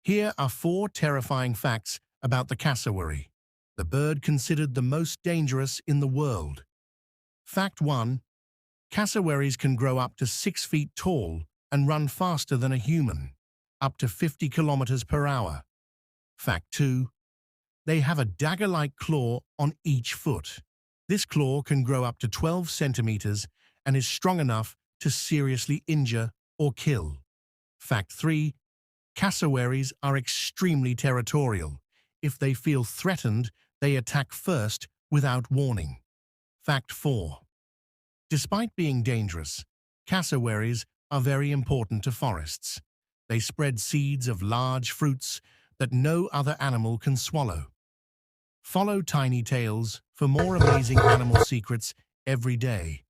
Here are 4 terrifying facts about the cassowary, the bird considered the most dangerous in the world. Fact 1. Cassowaries can grow up to 6 feet tall and run faster than a human, up to 50 kilometers per hour. Fact 2. They have a dagger-like claw on each foot. This claw can grow up to 12 centimeters and is strong enough to seriously injure or kill. Fact 3. Cassowaries are extremely territorial. If they feel threatened, they attack first without warning. Fact 4. Despite being dangerous, cassowaries are very important to forests. They spread seeds of large fruits that no other animal can swallow. Follow Tiny Tales for more amazing animal secrets every day.